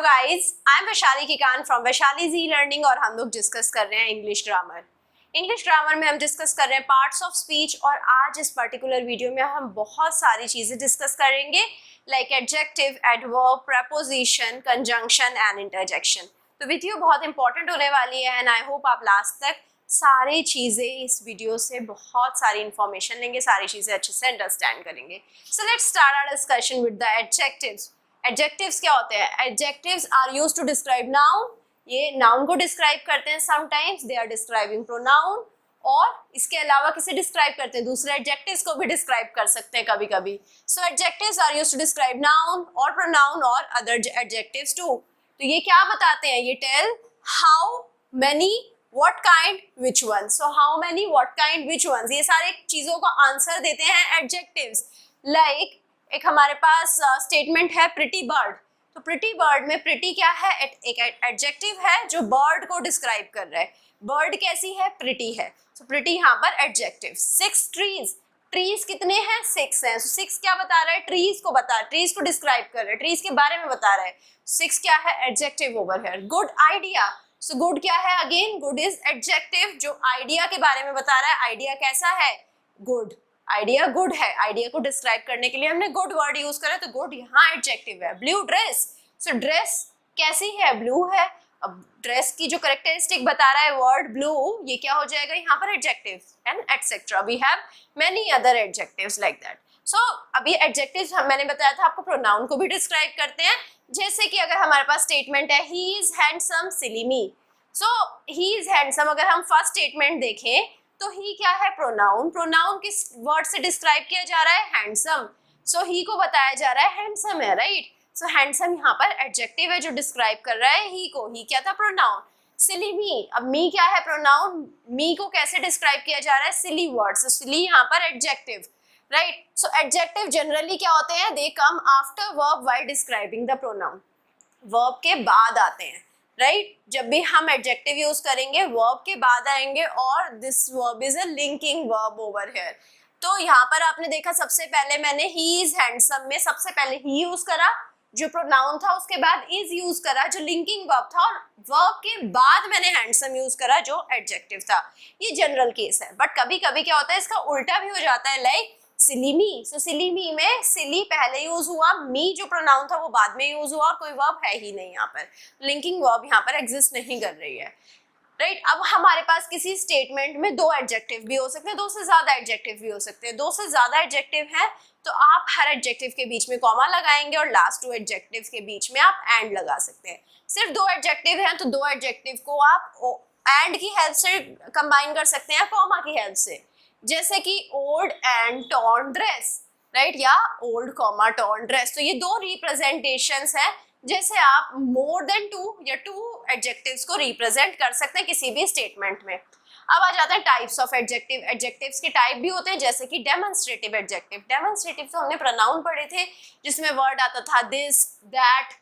Guys, I am Vaishali Kikan from Vaishali G learning और हम लोग डिस्कस कर रहे हैं इंग्लिश ग्रामर। इंग्लिश ग्रामर में हम डिस्कस कर रहे हैं पार्ट्स ऑफ स्पीच और आज इस पर्टिकुलर वीडियो में हम बहुत सारी चीजें डिस्कस करेंगे like adjective, adverb, preposition, conjunction and interjection. तो वीडियो बहुत इंपॉर्टेंट होने वाली है एंड आई होप आप लास्ट तक सारी चीजें इस वीडियो से बहुत सारी इंफॉर्मेशन लेंगे, सारी चीजें अच्छे से अंडरस्टैंड करेंगे। So let's start our discussion with the adjectives. Adjectives क्या होते हैं? Adjectives are used to describe noun. ये नाउन को डिस्क्राइब करते हैं, sometimes they are describing pronoun, और इसके अलावा किसे डिस्क्राइब करते हैं? दूसरे एडजेक्टिव्स को भी डिस्क्राइब कर सकते हैं कभी कभी। So adjectives are used to describe noun और प्रोनाउन और अदर एडजेक्टिव्स टू। तो ये क्या बताते हैं? ये tell how many, what kind, which one. So how many, what kind, which ones, ये सारे चीजों का आंसर देते हैं एडजेक्टिव्स। लाइक एक हमारे पास स्टेटमेंट है प्रिटी बर्ड। तो प्रिटी बर्ड में प्रिटी क्या है? एक एडजेक्टिव है जो बर्ड को डिस्क्राइब कर रहा है। बर्ड कैसी है? प्रिटी है। तो प्रिटी यहाँ पर एडजेक्टिव। 6 ट्रीज, ट्रीज कितने हैं? 6 हैं। so 6 क्या बता रहा है? ट्रीज को बता, ट्रीज को डिस्क्राइब कर रहा है, ट्रीज के बारे में बता रहा है। 6 क्या है? Adjective over here. Good idea, so good क्या है? अगेन गुड इज एडजेक्टिव जो आइडिया के बारे में बता रहा है। आइडिया कैसा है? गुड। आइडिया गुड है। आइडिया को डिस्क्राइब करने के लिए हमने गुड वर्ड यूज करा, तो गुड यहाँ एडजेक्टिव है। ब्लू ड्रेस, सो ड्रेस कैसी है? ब्लू है। अब ड्रेस की जो कैरेक्टरिस्टिक बता रहा है वर्ड ब्लू, ये क्या हो जाएगा यहाँ पर? Adjective and etcetera. We have many other adjectives like that. So अभी एडजेक्टिव्स मैंने बताया था आपको प्रोनाउन को भी डिस्क्राइब करते हैं। जैसे कि अगर हमारे पास स्टेटमेंट है he is handsome silly me, so he is handsome, अगर हम फर्स्ट स्टेटमेंट देखें तो ही क्या है? प्रोनाउन। प्रोनाउन किस वर्ड से डिस्क्राइब किया जा रहा है? हैंडसम। सो ही को बताया जा रहा है हैंडसम है, राइट। सो हैंडसम यहाँ पर एडजेक्टिव है जो डिस्क्राइब कर रहा है ही को। ही क्या था? प्रोनाउन। सिली मी, अब मी क्या है? प्रोनाउन। मी को कैसे डिस्क्राइब किया जा रहा है? सिली वर्ड। सो सिली यहाँ पर adjective, right. So adjective generally क्या होते हैं? They come after verb while describing the pronoun. Verb के बाद आते हैं, राइट। जब भी हम एडजेक्टिव यूज करेंगे वर्ब के बाद आएंगे और this verb is a linking verb over here. तो यहाँ पर आपने देखा सबसे पहले मैंने ही इज हैंडसम में सबसे पहले ही यूज करा जो प्रोनाउन था, उसके बाद इज यूज करा जो लिंकिंग वर्ब था, और वर्ब के बाद मैंने हैंडसम यूज करा जो एडजेक्टिव था। ये जनरल केस है, बट कभी कभी क्या होता है इसका उल्टा भी हो जाता है, लाइक सिली मी। सो सिली मी में सिली पहले यूज हुआ, मी जो प्रोनाउन था वो बाद में यूज हुआ, और कोई वर्ब है ही नहीं यहाँ पर, लिंकिंग वर्ब यहाँ पर एग्जिस्ट नहीं कर रही है, राइट। अब हमारे पास किसी स्टेटमेंट में 2 एडजेक्टिव भी हो सकते हैं, 2 से ज्यादा एडजेक्टिव भी हो सकते हैं। 2 से ज्यादा एडजेक्टिव है तो आप हर एडजेक्टिव के बीच में कॉमा लगाएंगे और लास्ट 2 एडजेक्टिव के बीच में आप एंड लगा सकते हैं। सिर्फ 2 एडजेक्टिव हैं तो 2 एडजेक्टिव को आप एंड की हेल्प से कंबाइन कर सकते हैं, कॉमा की हेल्प से। जैसे कि old and torn dress, right, या ओल्ड कॉमा टॉर्न ड्रेस। तो ये 2 रिप्रेजेंटेशंस हैं जैसे आप मोर देन 2 या 2 एडजेक्टिव्स को रिप्रेजेंट कर सकते हैं किसी भी स्टेटमेंट में। अब आ जाते हैं टाइप्स ऑफ एडजेक्टिव। एडजेक्टिव्स के टाइप भी होते हैं जैसे कि डेमोन्स्ट्रेटिव एडजेक्टिव। डेमोन्स्ट्रेटिव तो हमने प्रोनाउन पढ़े थे जिसमें वर्ड आता था this, that,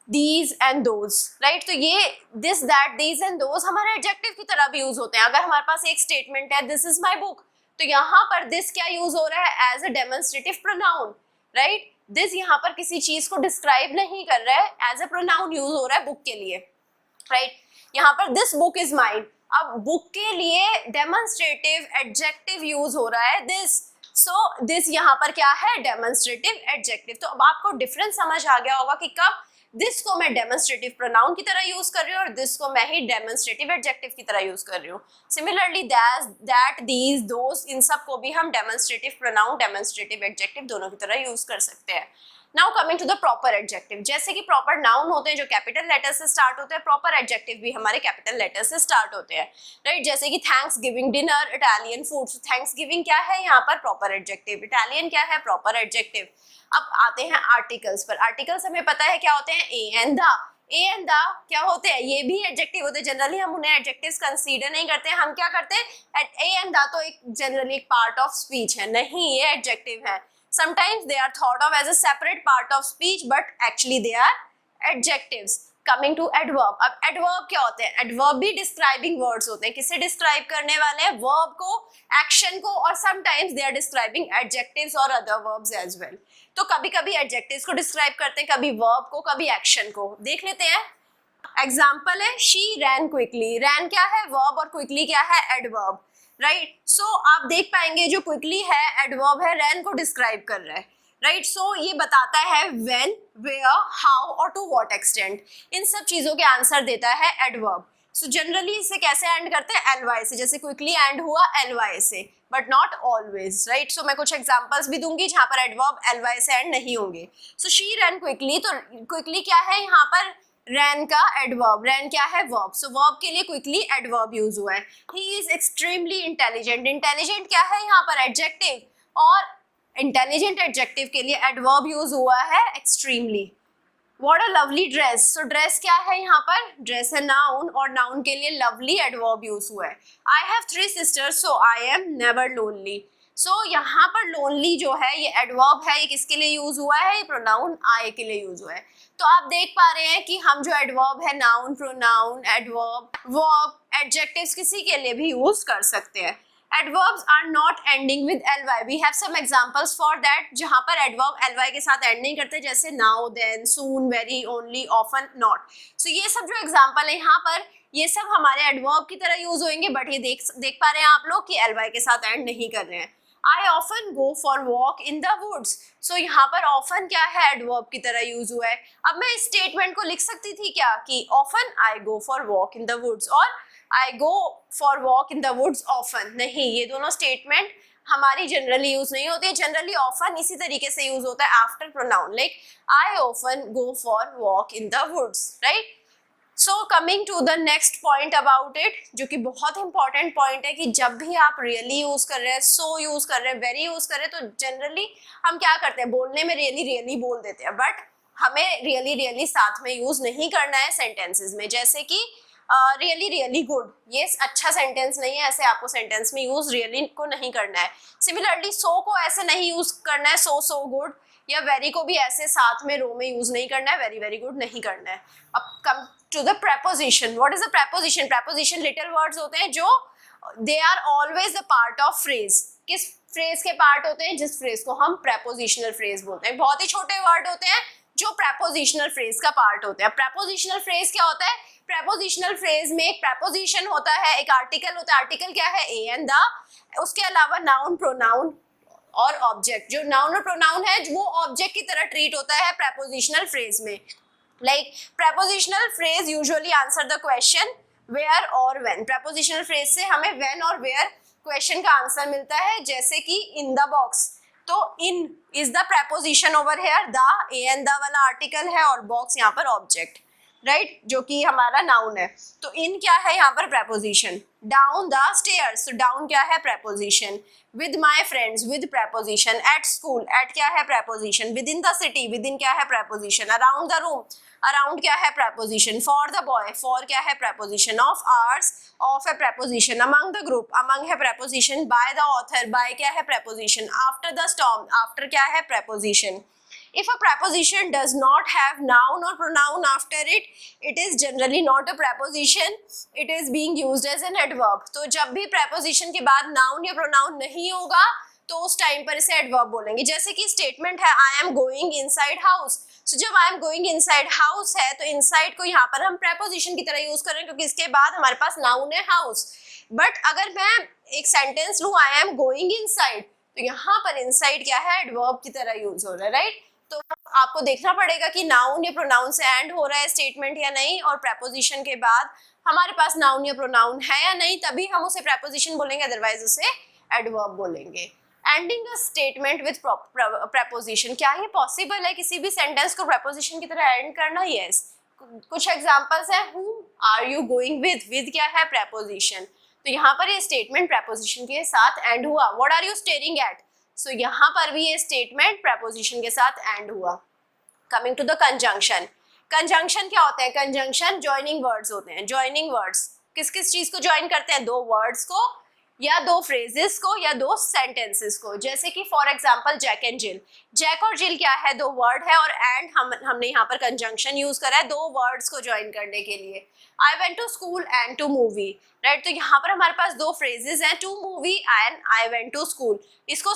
these and those, right. तो ये this, that, these and those हमारे एडजेक्टिव की तरह भी यूज होते हैं। अगर हमारे पास एक स्टेटमेंट है दिस इज माई बुक, तो यहाँ पर दिस क्या यूज हो रहा है? As a demonstrative pronoun, right. This यहाँ पर किसी चीज को डिस्क्राइब नहीं कर रहा है, एज अ प्रोनाउन यूज हो रहा है बुक के लिए, राइट। यहाँ पर दिस बुक इज माइन, अब बुक के लिए डेमोन्स्ट्रेटिव एडजेक्टिव यूज हो रहा है दिस। सो दिस यहाँ पर क्या है? Demonstrative adjective. तो अब आपको डिफरेंस समझ आ गया होगा कि कब दिस को मैं डेमोन्स्ट्रेटिव प्रोनाउन की तरह यूज कर रही हूँ और दिस को मैं ही डेमोन्स्ट्रेटिव एडजेक्टिव की तरह यूज कर रही हूँ। सिमिलरली दैट, दीज, दोस, इन सब को भी हम डेमोन्स्ट्रेटिव प्रोनाउन, डेमोन्स्ट्रेटिव एडजेक्टिव दोनों की तरह यूज कर सकते हैं। Now coming to the proper adjective. जैसे कि प्रॉपर नाउन होते हैं जो कैपिटल लेटर से स्टार्ट होते हैं, प्रॉपर एडजेक्टिव भी हमारे कैपिटल लेटर से स्टार्ट होते हैं, राइट। जैसे कि thanks giving dinner, Italian food. Thanks giving क्या है यहाँ पर? Proper adjective. इटालियन क्या है? Proper adjective. अब आते हैं आर्टिकल्स पर। आर्टिकल्स हमें पता है क्या होते हैं? ए and the. A and the क्या होते हैं? ये भी एडजेक्टिव होते हैं। जनरली हम उन्हें एडजेक्टिव्स कंसीडर नहीं करते हैं, हम क्या करते हैं? ए एंड द तो एक जनरली एक पार्ट ऑफ स्पीच है, नहीं, ये एडजेक्टिव है। Sometimes they are thought of as a separate part of speech, but actually they are adjectives. Coming to adverb, अब एडवर्ब क्या होते हैं? एडवर्ब भी डिस्क्राइबिंग वर्ड्स होते हैं। किसे डिस्क्राइब करने वाले हैं? वर्ब को, एक्शन को, और sometimes they are describing adjectives और अदर वर्ब्स एज वेल। तो कभी कभी एडजेक्टिव्स को डिस्क्राइब करते हैं, कभी वर्ब को, कभी एक्शन को। देख लेते हैं। एग्जाम्पल है शी रैन क्विकली। रैन क्या है? वर्ब, और क्विकली क्या है? Adverb, right. सो आप देख पाएंगे जो क्विकली है एडवर्ब है, रैन को डिस्क्राइब कर रहा है, राइट। सो ये बताता है व्हेन, वेयर, हाउ और टू व्हाट एक्सटेंट, इन सब चीजों के आंसर देता है एडवर्ब। सो जनरली इसे कैसे एंड करते हैं? एलवाई से, जैसे क्विकली एंड हुआ एलवाई से, बट नॉट ऑलवेज, राइट। सो मैं कुछ एग्जांपल्स भी दूंगी जहां पर एडवर्ब एलवाई से एंड नहीं होंगे। सो शी रैन क्विकली, तो क्विकली क्या है यहाँ पर? रैन का एडवर्ब, रैन क्या है? वर्ब। सो वर्ब के लिए क्विकली एडवर्ब यूज हुआ है। He is extremely intelligent, intelligent क्या है यहाँ पर? एडजेक्टिव, और इंटेलिजेंट एडजेक्टिव के लिए एडवर्ब यूज हुआ है extremely. What a lovely dress, so dress क्या है यहाँ पर? ड्रेस है नाउन, और नाउन के लिए लवली एडवर्ब यूज हुआ है। I have 3 sisters so I am never lonely. So यहाँ पर लोनली जो है ये एडवर्ब है, ये किसके लिए यूज हुआ है? ये प्रोनाउन आई के लिए यूज हुआ है। तो आप देख पा रहे हैं कि हम जो एडवर्ब है, noun, pronoun, adverb, verb, adjectives किसी के लिए भी यूज कर सकते हैं। Adverbs are not ending with ly. We have some examples for that जहाँ पर adverb ly के साथ end नहीं करते, जैसे now, then, soon, very, only, often, not. So ये सब जो example है यहाँ पर, ये सब हमारे adverb की तरह use होंगे, but ये देख पा रहे हैं आप लोग कि ly के साथ end नहीं कर रहे हैं। I often go for walk in the woods. So यहाँ पर often क्या है? adverb की तरह use हुआ है। अब मैं इस statement को लिख सकती थी क्या कि often I go for walk in the woods, और I go for walk in the woods often। नहीं, ये दोनों स्टेटमेंट हमारी जनरली यूज नहीं होती है। जनरली ऑफन इसी तरीके से यूज होता है after pronoun, like I often go for walk in the woods, right. So coming to the next point about it, जो कि बहुत इंपॉर्टेंट पॉइंट है कि जब भी आप रियली यूज कर रहे हैं, सो यूज कर रहे हैं, वेरी यूज कर रहे हैं, तो जनरली हम क्या करते हैं? बोलने में रियली बोल देते हैं, बट हमें रियली साथ में यूज नहीं करना है सेंटेंसेस में। जैसे कि रियली गुड, ये अच्छा सेंटेंस नहीं है, ऐसे आपको सेंटेंस में यूज रियली को नहीं करना है। सिमिलरली सो को ऐसे नहीं यूज करना है, सो गुड, या वेरी को भी ऐसे साथ में रो में यूज नहीं करना है, वेरी गुड नहीं करना है। अब come to the preposition. What is the preposition? Preposition little words होते हैं जो they are always the part of phrase. किस फ्रेज के पार्ट होते हैं? जिस फ्रेज को हम प्रेपोजिशनल फ्रेज बोलते हैं। बहुत ही छोटे वर्ड होते हैं जो प्रेपोजिशनल फ्रेज का पार्ट होते हैं। प्रेपोजिशनल फ्रेज क्या होता है? प्रेपोजिशनल फ्रेज में एक प्रेपोजिशन होता है, एक आर्टिकल होता है। आर्टिकल क्या है? A and the. उसके अलावा नाउन, प्रोनाउन और ऑब्जेक्ट। जो नाउन और प्रोनाउन है वो ऑब्जेक्ट की तरह ट्रीट होता है प्रेपोजिशनल फ्रेज में। Like prepositional phrase usually answer the question where और व्हेन। प्रेपोजिशनल फ्रेज से हमें व्हेन और वेयर क्वेश्चन का आंसर मिलता है, जैसे कि इन द बॉक्स। तो in is the preposition over here, the A and the वाला आर्टिकल है, और बॉक्स यहाँ पर ऑब्जेक्ट, राइट, जो कि हमारा नाउन है। तो इन क्या है यहाँ पर? प्रेपोजिशन। डाउन द स्टेयर्स, तो डाउन क्या है? Preposition. With my friends, with preposition. At school, at क्या है? Preposition. Within the city, within क्या है? Preposition. Around the room, around क्या है? Preposition. For the boy, for क्या है? प्रेपोजिशन। ऑफ आवर्स, ऑफ है preposition. Among the group, among है preposition. By the author, by क्या है? Preposition. After the storm, after क्या है? Preposition. If a preposition does not have noun or pronoun after it, it is generally not a preposition. It is being used as an adverb. तो जब भी preposition के बाद noun या pronoun नहीं होगा तो उस टाइम पर इसे adverb बोलेंगे। जैसे कि स्टेटमेंट है I am going inside house. So जब I am going inside house है तो inside को यहाँ पर हम preposition की तरह यूज कर रहे हैं, क्योंकि इसके बाद हमारे पास noun है house. बट अगर मैं एक सेंटेंस लूँ I am going inside, तो यहाँ पर inside क्या है? adverb की तरह यूज हो रहा है, राइट। तो आपको देखना पड़ेगा कि नाउन या प्रोनाउन से एंड हो रहा है स्टेटमेंट या नहीं, और प्रेपोजिशन के बाद हमारे पास नाउन या प्रोनाउन है या नहीं, तभी हम उसे प्रेपोजिशन बोलेंगे, अदरवाइज उसे एडवर्ब बोलेंगे। Ending a statement with preposition, क्या ये पॉसिबल है किसी भी सेंटेंस को प्रेपोजिशन की तरह एंड करना? यस। कुछ एग्जांपल्स हैं। Who are you going with, with क्या है? प्रेपोजिशन। तो यहाँ पर ये स्टेटमेंट प्रेपोजिशन के साथ एंड हुआ। What are you staring at, so यहाँ पर भी ये स्टेटमेंट प्रेपोजिशन के साथ एंड हुआ। Coming to the conjunction. Conjunction क्या होते हैं? कंजंक्शन ज्वाइनिंग वर्ड्स होते हैं। ज्वाइनिंग वर्ड्स किस किस चीज को ज्वाइन करते हैं? दो वर्ड्स को या दो फ्रेजेस को या दो सेंटेंसेस को। जैसे कि for example Jack and Jill, Jack और जिल क्या है, दो वर्ड है और एंड हमने यहाँ पर कंजंक्शन यूज करा है दो वर्ड्स को ज्वाइन करने के लिए। I went to school and to movie, right. तो यहाँ पर हमारे पास दो फ्रेजेस हैं, to movie and I went to school. इसको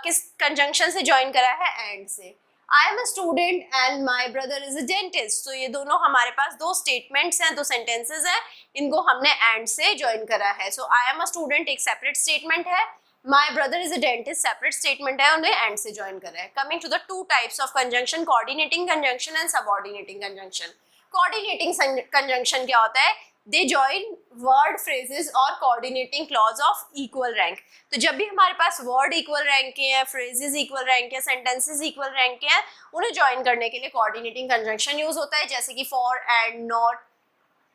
किस कंजंक्शन से ज्वाइन करा है, एंड से। I am a student and my brother is a dentist. तो ये दोनों हमारे पास दो स्टेटमेंट्स हैं, दो सेंटेंसेस हैं, इनको हमने एंड से ज्वाइन करा है। So I am a student एक सेपरेट स्टेटमेंट है, my brother is a dentist separate statement है, उन्हें एंड से ज्वाइन करा है। Coming to the two types of conjunction, coordinating conjunction and subordinating conjunction. Coordinating conjunction क्या होता है, दे जॉइन वर्ड फ्रेजेस और coordinating clause of equal rank. तो जब भी हमारे पास वर्ड इक्वल रैंक के हैं, फ्रेजेस इक्वल रैंक के, सेंटेंसेस इक्वल रैंक के हैं, उन्हें ज्वाइन करने के लिए कोऑर्डिनेटिंग कंजंक्शन यूज होता है, जैसे कि फॉर, एंड, नॉट,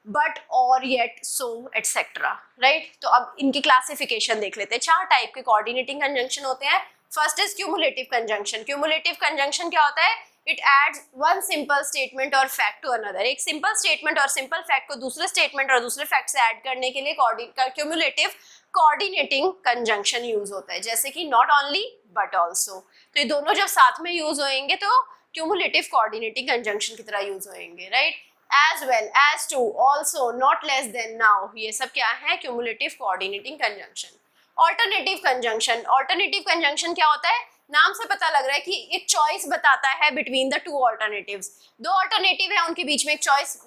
बट, और, येट, सो, एटसेट्रा, राइट। तो अब इनकी क्लासिफिकेशन देख लेते हैं। चार टाइप के कोऑर्डिनेटिंग कंजंक्शन होते हैं। First is cumulative conjunction. Cumulative conjunction क्या होता है, it adds one simple statement और फैक्ट टू अनदर। एक सिंपल स्टेटमेंट और सिंपल फैक्ट को दूसरे स्टेटमेंट और दूसरे फैक्ट से ऐड करने के लिए क्यूमुलेटिव कोऑर्डिनेटिंग कंजंक्शन यूज होता है, जैसे कि नॉट ओनली बट ऑल्सो। तो ये दोनों जब साथ में यूज होंगे तो क्यूमुलेटिव कोऑर्डिनेटिंग कंजंक्शन की तरह यूज होंगे, right. as well, as to, also, not less than, now, ये सब क्या है, cumulative coordinating conjunction. Alternative conjunction, alternative conjunction क्या होता है, नाम से पता लग रहा है कि एक चॉइस बताता है बिटवीन द टू ऑल्टरनेटिव्स। दो ऑल्टरनेटिव है, उनके बीच में एक चॉइस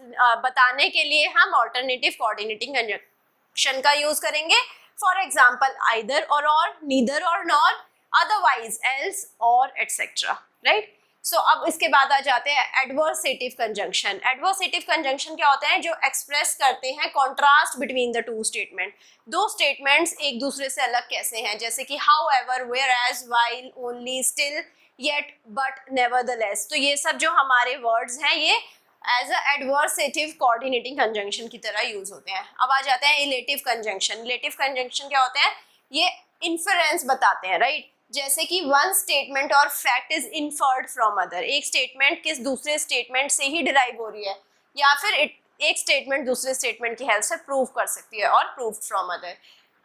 बताने के लिए हम ऑल्टरनेटिव कोऑर्डिनेटिंग कंजंक्शन का यूज करेंगे। फॉर एग्जाम्पल आइदर और, नीदर और नॉर, अदरवाइज, एल्स और, एटसेट्रा, राइट। सो अब इसके बाद आ जाते हैं एडवर्सेटिव कंजंक्शन। एडवर्सेटिव कंजंक्शन क्या होते हैं, जो एक्सप्रेस करते हैं contrast between the two statement. दो स्टेटमेंट्स एक दूसरे से अलग कैसे हैं, जैसे कि however, whereas, while, only, still, yet, but, nevertheless. तो ये सब जो हमारे वर्ड्स हैं ये as a adversative coordinating conjunction की तरह यूज होते हैं। अब आ जाते हैं इलेटिव कंजंक्शन। इलेटिव कंजंक्शन क्या होते हैं, ये इन्फरेंस बताते हैं, राइट। जैसे कि वन स्टेटमेंट और fact is inferred from other. एक स्टेटमेंट किस दूसरे स्टेटमेंट से ही डिराइव हो रही है, या फिर एक स्टेटमेंट दूसरे स्टेटमेंट की हेल्प से प्रूव कर सकती है, और प्रूव फ्रॉम अदर।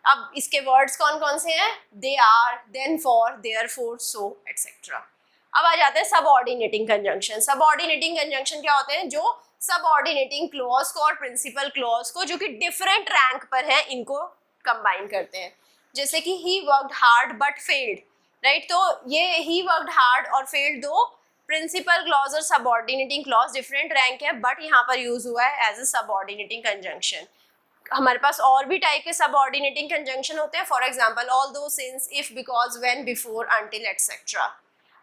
अब इसके वर्ड्स कौन कौन से हैं, they are, then for, therefore, so, etcetera. अब आ जाते हैं सबऑर्डिनेटिंग कंजंक्शन। सबऑर्डिनेटिंग कंजंक्शन क्या होते हैं, जो सबऑर्डिनेटिंग क्लॉज को और प्रिंसिपल क्लॉज को जो कि डिफरेंट रैंक पर है, इनको कंबाइन करते हैं। जैसे कि he worked hard but failed, right. तो ये ही वर्कड हार्ड और फेल्ड दो प्रिंसिपल क्लॉज और सबऑर्डिनेटिंग क्लॉज डिफरेंट रैंक है, बट यहाँ पर यूज हुआ है एज अ सबऑर्डिनेटिंग कंजंक्शन। हमारे पास और भी टाइप के सबऑर्डिनेटिंग कंजंक्शन होते हैं, फॉर एग्जांपल ऑल दो, since, if, because, when, before, until, etcetera.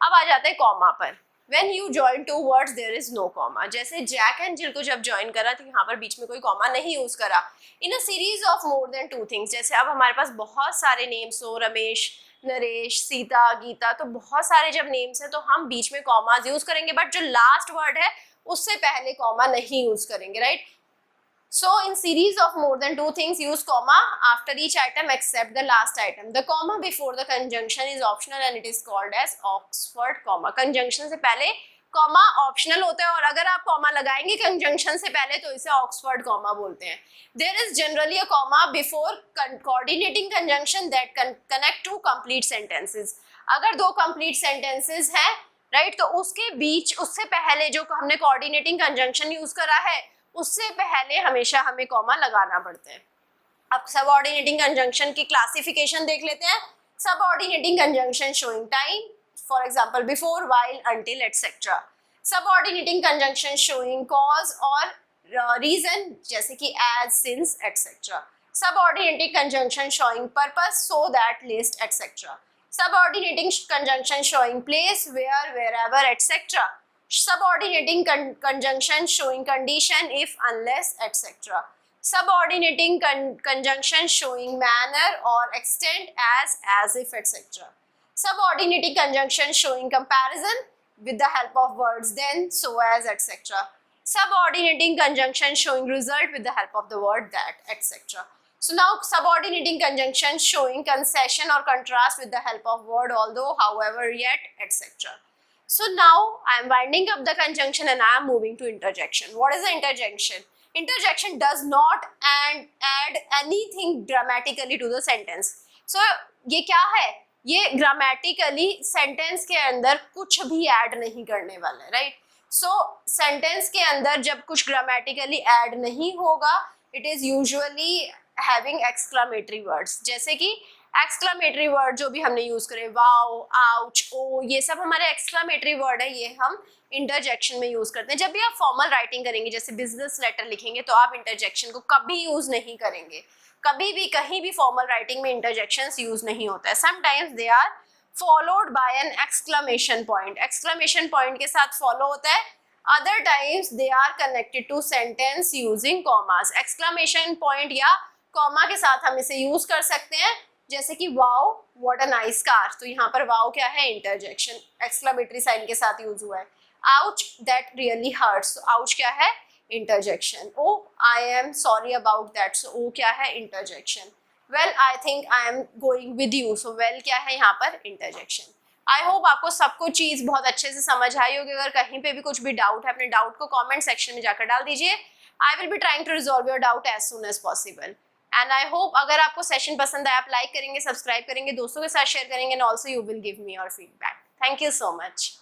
अब आ जाते हैं कॉमा पर। When you join two words there is no comma। जैसे जैक एंड जिल को जब ज्वाइन करा तो यहाँ पर बीच में कोई कॉमा नहीं यूज करा। In a series of more than two things, जैसे अब हमारे पास बहुत सारे नेम्स हो, रमेश, नरेश, सीता, गीता, तो बहुत सारे जब नेम्स हैं तो हम बीच में कॉमाज यूज करेंगे, बट जो लास्ट वर्ड है उससे पहले कॉमा नहीं यूज करेंगे, right. So in series of more than two things use comma after each item except the last item. The comma before the conjunction is optional and it is called as Oxford comma. Conjunction से पहले comma optional होता है, और अगर आप comma लगाएंगे conjunction से पहले तो इसे Oxford comma बोलते हैं. There is generally a comma before coordinating conjunction that connect two complete sentences. अगर दो complete sentences हैं, right, तो उसके बीच उससे पहले जो हमने coordinating conjunction use करा है उससे पहले हमेशा हमें कॉमा लगाना पड़ता है। अब सबऑर्डिनेटिंग कंजंक्शन की क्लासिफिकेशन देख लेते हैं। Subordinating conjunction showing time, for example before, while, until, etcetera. Subordinating conjunction showing cause और रीजन, जैसे कि as, since, etcetera. Subordinating conjunction showing purpose, so that, lest, etcetera. Subordinating conjunction showing place, where, wherever, etcetera. Subordinating conjunction showing condition, if, unless, etc. Subordinating conjunction showing manner or extent, as if, etc. Subordinating conjunction showing comparison with the help of words then, so as, etc. Subordinating conjunction showing result with the help of the word that, etc. So now subordinating conjunction showing concession or contrast with the help of word although, however, yet, etc. So now I am winding up the conjunction and I am moving to interjection. What is the interjection? Interjection does not add anything dramatically to the sentence. सो ये क्या है, ये grammatically sentence के अंदर कुछ भी add नहीं करने वाला है, राइट। सो सेंटेंस के अंदर जब कुछ ग्रामेटिकली ऐड नहीं होगा, it is usually having exclamatory words, जैसे कि एक्सक्लामेटरी वर्ड जो भी हमने यूज करे, वाओ, आउच, ओ, ये सब हमारे एक्सक्लामेटरी वर्ड है, ये हम इंटरजेक्शन में यूज करते हैं। जब भी आप फॉर्मल राइटिंग करेंगे, जैसे बिजनेस लेटर लिखेंगे, तो आप इंटरजेक्शन को कभी यूज नहीं करेंगे, कभी भी कहीं भी फॉर्मल राइटिंग में इंटरजेक्शंस यूज नहीं होता है। Sometimes they are followed by an exclamation point, exclamation point के साथ फॉलो होता है। Other times they are connected to sentence using commas, exclamation point या कॉमा के साथ हम इसे यूज कर सकते हैं, जैसे कि wow what a nice car, तो यहाँ पर वाओ क्या है, इंटरजेक्शन, एक्सक्लेमेटरी साइन के साथ यूज हुआ है। Ouch, that really hurts, ouch क्या है, interjection. Oh, I am sorry about that, so oh क्या है, interjection. Well, I think I am going with you, so well क्या है यहाँ पर, इंटरजेक्शन। आई होप आपको सब कुछ चीज़ बहुत अच्छे से समझ आई होगी। अगर कहीं पे भी कुछ भी डाउट है, अपने डाउट को कमेंट सेक्शन में जाकर डाल दीजिए। I will be trying to resolve your doubt as soon as possible. And I hope अगर आपको सेशन पसंद आए, आप लाइक करेंगे, सब्सक्राइब करेंगे, दोस्तों के साथ शेयर करेंगे, and also you will give me your feedback. Thank you so much.